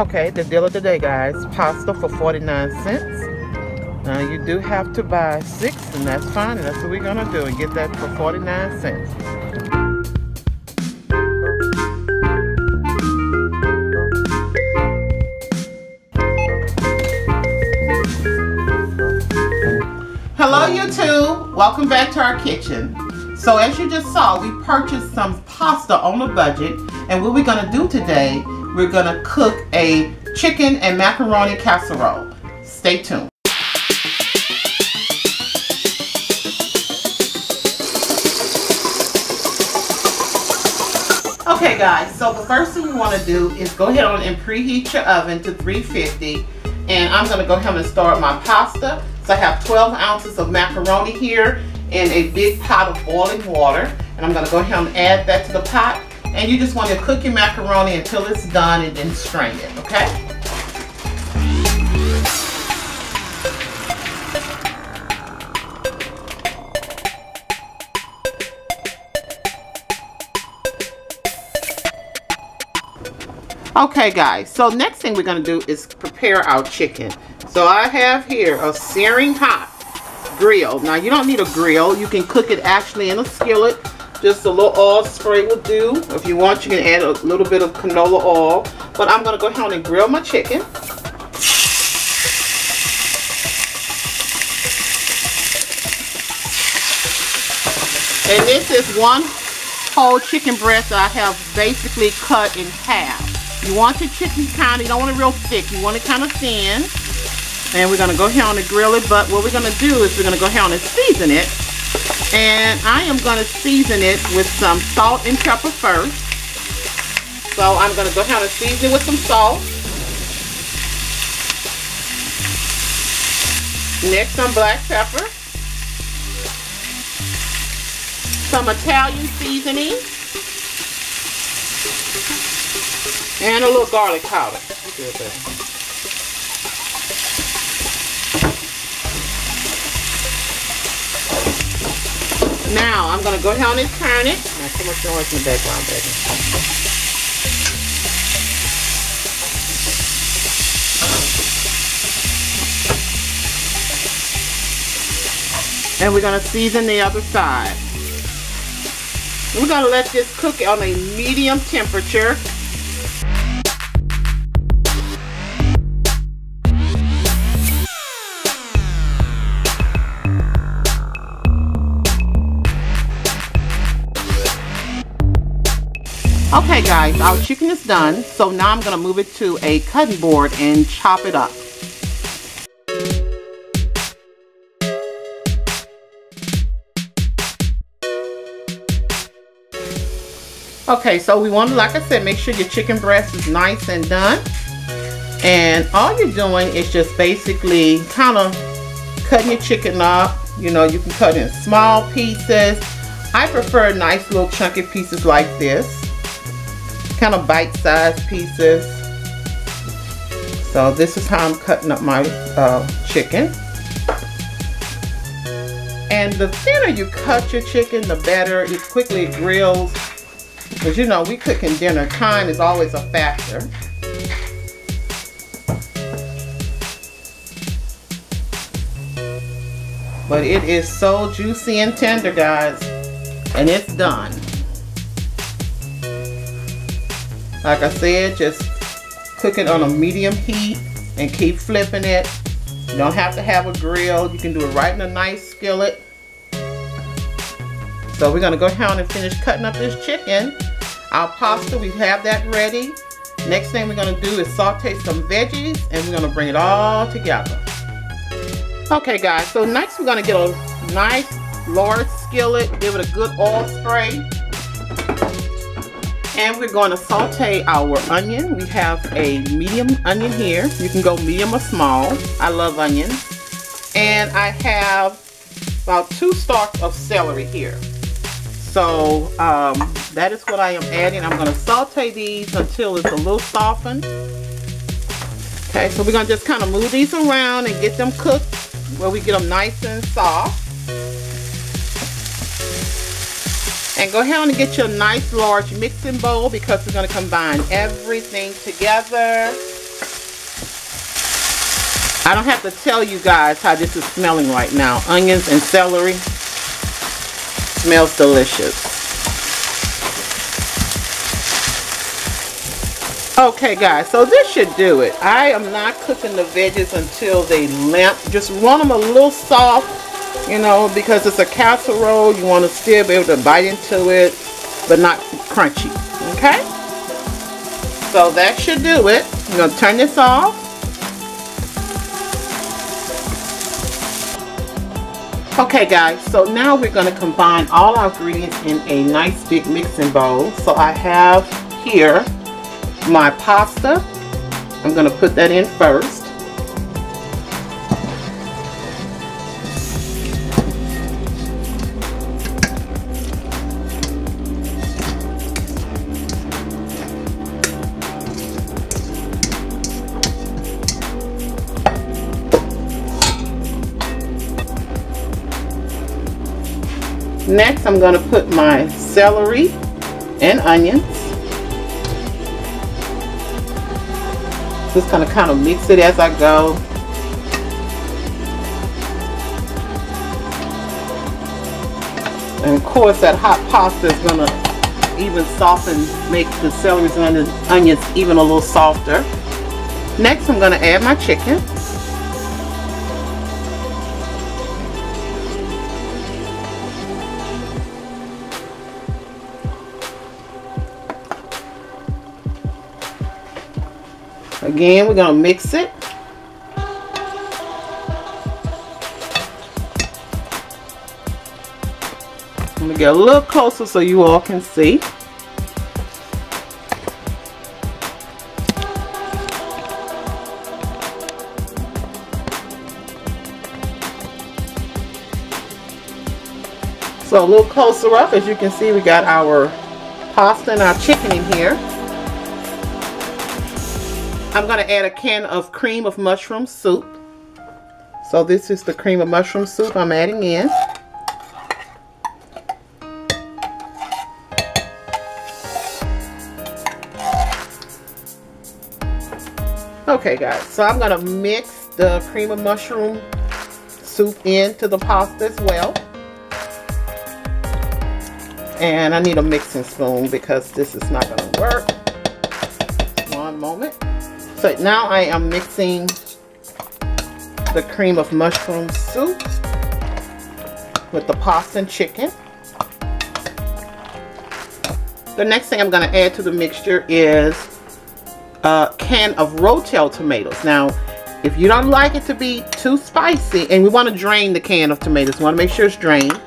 Okay, the deal of the day, guys. Pasta for 49 cents. Now you do have to buy 6, and that's fine, and that's what we're gonna do, and get that for 49 cents. Hello YouTube, welcome back to our kitchen. So as you just saw, we purchased some pasta on a budget, and what we're gonna do today, we're gonna cook a chicken and macaroni casserole. Stay tuned. Okay guys, so the first thing you want to do is go ahead on and preheat your oven to 350, and I'm going to go ahead and start my pasta. So I have 12 ounces of macaroni here in a big pot of boiling water, and I'm going to go ahead and add that to the pot, and you just want to cook your macaroni until it's done and then strain it, okay? Okay guys, so next thing we're going to do is prepare our chicken. So I have here a searing hot grill. Now you don't need a grill, you can cook it actually in a skillet. Just a little oil spray will do. If you want, you can add a little bit of canola oil. But I'm going to go ahead and grill my chicken. And this is one whole chicken breast that I have basically cut in half. You want your chicken you don't want it real thick, you want it kind of thin. And we're going to go ahead on and grill it, but what we're going to do is we're going to go ahead on and season it. And I am going to season it with some salt and pepper first. So I'm going to go ahead and season it with some salt. Next, some black pepper. Some Italian seasoning. And a little garlic powder. Now I'm going to go ahead and turn it. There's too much noise in the background, baby. And we're going to season the other side. We're going to let this cook on a medium temperature. Okay guys, our chicken is done, so now I'm going to move it to a cutting board and chop it up. Okay, so we want to, like I said, make sure your chicken breast is nice and done. And all you're doing is just basically kind of cutting your chicken up. You know, you can cut in small pieces. I prefer nice little chunky pieces like this. Kind of bite-sized pieces. So this is how I'm cutting up my chicken. And the thinner you cut your chicken, the better. It quickly grills. Because you know, we cooking dinner. Time is always a factor. But it is so juicy and tender, guys. And it's done. Like I said, just cook it on a medium heat and keep flipping it. You don't have to have a grill. You can do it right in a nice skillet. So we're going to go ahead and finish cutting up this chicken. Our pasta, we have that ready. Next thing we're going to do is saute some veggies, and we're going to bring it all together. Okay guys, so next we're going to get a nice large skillet, give it a good oil spray. And we're going to saute our onion. We have a medium onion here. You can go medium or small. I love onions. And I have about 2 stalks of celery here. So that is what I am adding. I'm going to saute these until it's a little softened. Okay, so we're going to just kind of move these around and get them cooked where we get them nice and soft. And go ahead and get your nice large mixing bowl because we're going to combine everything together. I don't have to tell you guys how this is smelling right now. Onions and celery. Smells delicious. Okay guys, so this should do it. I am not cooking the veggies until they limp. Just want them a little soft, you know, because it's a casserole. You want to still be able to bite into it, but not crunchy. Okay? So that should do it. I'm going to turn this off. Okay guys, so now we're going to combine all our ingredients in a nice big mixing bowl. So I have here my pasta. I'm going to put that in first. Next, I'm going to put my celery and onions. Just going to kind of mix it as I go. And of course, that hot pasta is going to even soften, make the celery and onions even a little softer. Next, I'm going to add my chicken. Again, we're going to mix it. I'm going to get a little closer so you all can see. So a little closer up, as you can see, we got our pasta and our chicken in here. I'm going to add a can of cream of mushroom soup. So this is the cream of mushroom soup I'm adding in. Okay guys, so I'm going to mix the cream of mushroom soup into the pasta as well. And I need a mixing spoon because this is not going to work. One moment. So now I am mixing the cream of mushroom soup with the pasta and chicken. The next thing I'm going to add to the mixture is a can of Rotel tomatoes. Now, if you don't like it to be too spicy, and we want to drain the can of tomatoes, we want to make sure it's drained.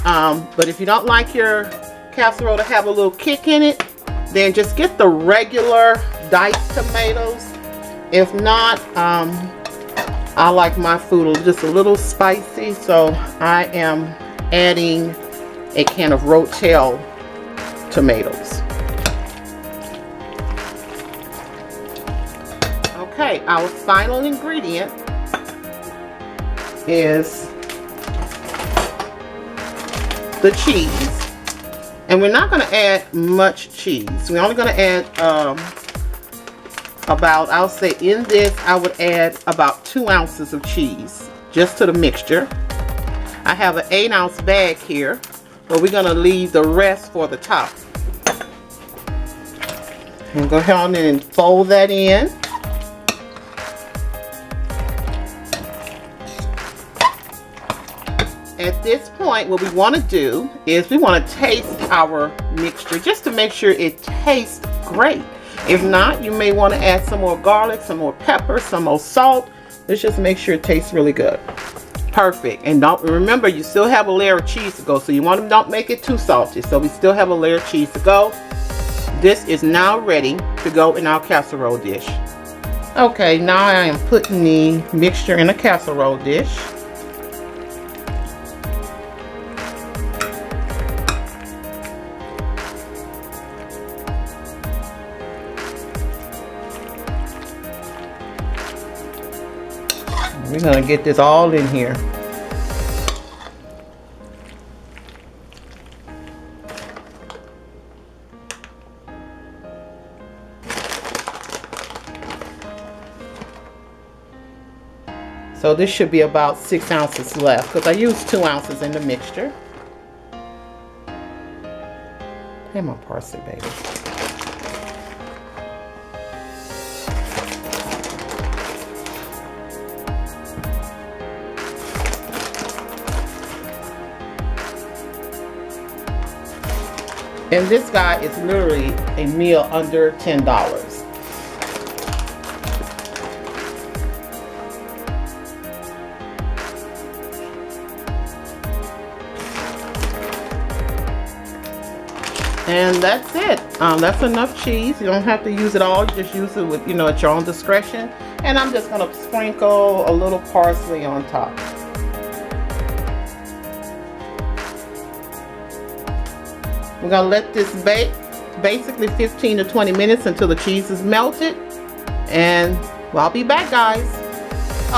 But if you don't like your casserole to have a little kick in it, then just get the regular diced tomatoes. If not, I like my food just a little spicy, so I am adding a can of Rotel tomatoes. Okay, our final ingredient is the cheese. And we're not going to add much cheese. We're only going to add about, I'll say in this, I would add about 2 ounces of cheese just to the mixture. I have an 8-ounce bag here, but we're going to leave the rest for the top. And go ahead and fold that in. At this point, what we want to do is we want to taste our mixture just to make sure it tastes great. If not, you may want to add some more garlic, some more pepper, some more salt. Let's just make sure it tastes really good. Perfect. And don't remember, you still have a layer of cheese to go, so you want to don't make it too salty. So we still have a layer of cheese to go. This is now ready to go in our casserole dish. Okay, now I am putting the mixture in a casserole dish. We're going to get this all in here. So this should be about 6 ounces left because I used 2 ounces in the mixture. Hey, my parsley, baby. And this guy is literally a meal under $10. And that's it. That's enough cheese. You don't have to use it all. You just use it with, you know, at your own discretion. And I'm just going to sprinkle a little parsley on top. We're going to let this bake basically 15 to 20 minutes until the cheese is melted. And well, I'll be back, guys.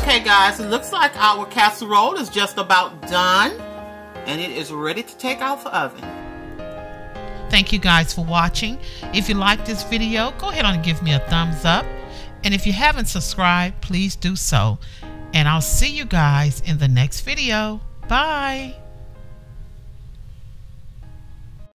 Okay, guys, it looks like our casserole is just about done. And it is ready to take out the oven. Thank you guys for watching. If you like this video, go ahead and give me a thumbs up. And if you haven't subscribed, please do so. And I'll see you guys in the next video. Bye.